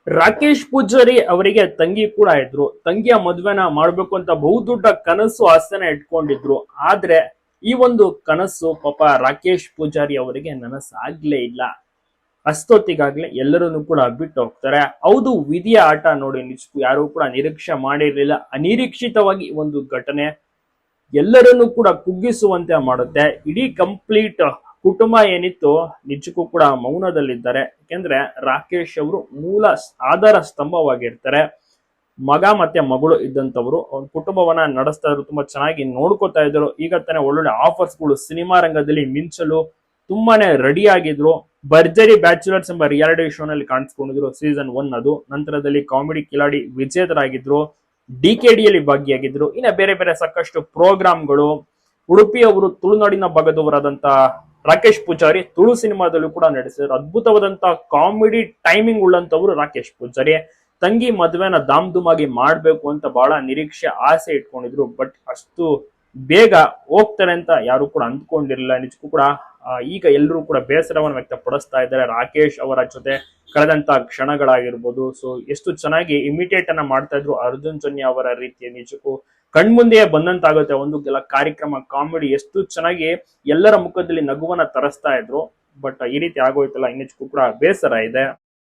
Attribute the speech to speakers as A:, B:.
A: ರಾಕೇಶ್ ಪೂಜಾರಿ ಅವರಿಗೆ ತಂಗಿ ಕೂಡ ಇದ್ರು. ತಂಗಿಯ ಮದ್ವೆನ ಮಾಡ್ಬೇಕು ಅಂತ ಬಹುದೊಡ್ಡ ಕನಸು ಆಸೆನ ಇಟ್ಕೊಂಡಿದ್ರು. ಆದ್ರೆ ಈ ಒಂದು ಕನಸು ಪಾಪ ರಾಕೇಶ್ ಪೂಜಾರಿ ಅವರಿಗೆ ನನಸಾಗ್ಲೇ ಇಲ್ಲ. ಅಷ್ಟೊತ್ತಿಗಾಗ್ಲೇ ಎಲ್ಲರನ್ನು ಕೂಡ ಬಿಟ್ಟು ಹೋಗ್ತಾರೆ. ಹೌದು, ವಿಧಿಯ ಆಟ ನೋಡಿ. ನಿಜಕ್ಕೂ ಯಾರು ಕೂಡ ನಿರೀಕ್ಷೆ ಮಾಡಿರ್ಲಿಲ್ಲ. ಅನಿರೀಕ್ಷಿತವಾಗಿ ಒಂದು ಘಟನೆ ಎಲ್ಲರನ್ನೂ ಕೂಡ ಕುಗ್ಗಿಸುವಂತೆ ಮಾಡುತ್ತೆ. ಇಡೀ ಕಂಪ್ಲೀಟ್ ಕುಟುಂಬ ಏನಿತ್ತು ನಿಜಕ್ಕೂ ಕೂಡ ಮೌನದಲ್ಲಿದ್ದಾರೆ. ಯಾಕೆಂದ್ರೆ ರಾಕೇಶ್ ಅವರು ಮೂಲ ಆಧಾರ ಸ್ತಂಭವಾಗಿರ್ತಾರೆ. ಮಗ ಮತ್ತೆ ಮಗಳು ಇದ್ದಂತವ್ರು ಕುಟುಂಬವನ್ನ ನಡೆಸ್ತಾ ಇದ್ರು, ತುಂಬಾ ಚೆನ್ನಾಗಿ ನೋಡ್ಕೋತಾ ಇದ್ರು. ಈಗ ತಾನೆ ಒಳ್ಳೊಳ್ಳೆ ಆಫರ್ಸ್ಗಳು ಸಿನಿಮಾ ರಂಗದಲ್ಲಿ ಮಿಂಚಲು ತುಂಬಾನೇ ರೆಡಿ ಆಗಿದ್ರು. ಭರ್ಜರಿ ಬ್ಯಾಚುಲರ್ಸ್ ಎಂಬ ರಿಯಾಲಿಟಿ ಶೋ ನಲ್ಲಿ ಕಾಣಿಸ್ಕೊಂಡಿದ್ರು. ಸೀಸನ್ 1 ಅದು. ನಂತರದಲ್ಲಿ ಕಾಮಿಡಿ ಕಿಲಾಡಿ ವಿಜೇತರಾಗಿದ್ರು. ಡಿಕೆಡಿಯಲ್ಲಿ ಭಾಗಿಯಾಗಿದ್ರು. ಇನ್ನ ಬೇರೆ ಬೇರೆ ಸಾಕಷ್ಟು ಪ್ರೋಗ್ರಾಮ್ಗಳು. ಉಡುಪಿ ಅವರು ತುಳುನಾಡಿನ ಭಾಗದವರಾದಂತ ರಾಕೇಶ್ ಪೂಜಾರಿ ತುಳು ಸಿನಿಮಾದಲ್ಲೂ ಕೂಡ ನಡೆಸಿದ್ರು. ಅದ್ಭುತವಾದಂತ ಕಾಮಿಡಿ ಟೈಮಿಂಗ್ ಉಳ್ಳಂತವ್ರು ರಾಕೇಶ್ ಪೂಜಾರಿ. ತಂಗಿ ಮದ್ವೆನ ಧಾಮ್ ಧೂಮ್ ಆಗಿ ಮಾಡ್ಬೇಕು ಅಂತ ಬಹಳ ನಿರೀಕ್ಷೆ ಆಸೆ ಇಟ್ಕೊಂಡಿದ್ರು. ಬಟ್ ಅಷ್ಟು ಬೇಗ ಹೋಗ್ತಾರೆ ಅಂತ ಯಾರು ಕೂಡ ಅಂದ್ಕೊಂಡಿರ್ಲಿಲ್ಲ. ನಿಜಕ್ಕೂ ಕೂಡ ಈಗ ಎಲ್ಲರೂ ಕೂಡ ಬೇಸರವನ್ನು ವ್ಯಕ್ತಪಡಿಸ್ತಾ ಇದ್ದಾರೆ ರಾಕೇಶ್ ಅವರ ಜೊತೆ ಕಳೆದಂತ ಕ್ಷಣಗಳಾಗಿರ್ಬೋದು. ಸೊ ಎಷ್ಟು ಚೆನ್ನಾಗಿ ಇಮಿಟೇಟ್ ಅನ್ನ ಮಾಡ್ತಾ ಇದ್ರು ಅರ್ಜುನ್ ಜನ್ಯ ಅವರ ರೀತಿ. ನಿಜಕ್ಕೂ ಕಣ್ಮುಂದೆಯೇ ಬಂದಂತಾಗುತ್ತೆ ಒಂದು ಕಾರ್ಯಕ್ರಮ. ಕಾಮಿಡಿ ಎಷ್ಟು ಚೆನ್ನಾಗಿ ಎಲ್ಲರ ಮುಖದಲ್ಲಿ ನಗುವನ್ನ ತರಿಸ್ತಾ ಇದ್ರು. ಬಟ್ ಈ ರೀತಿ ಆಗೋಯ್ತಲ್ಲ, ನಿಜಕ್ಕೂ ಕೂಡ ಬೇಸರ ಇದೆ.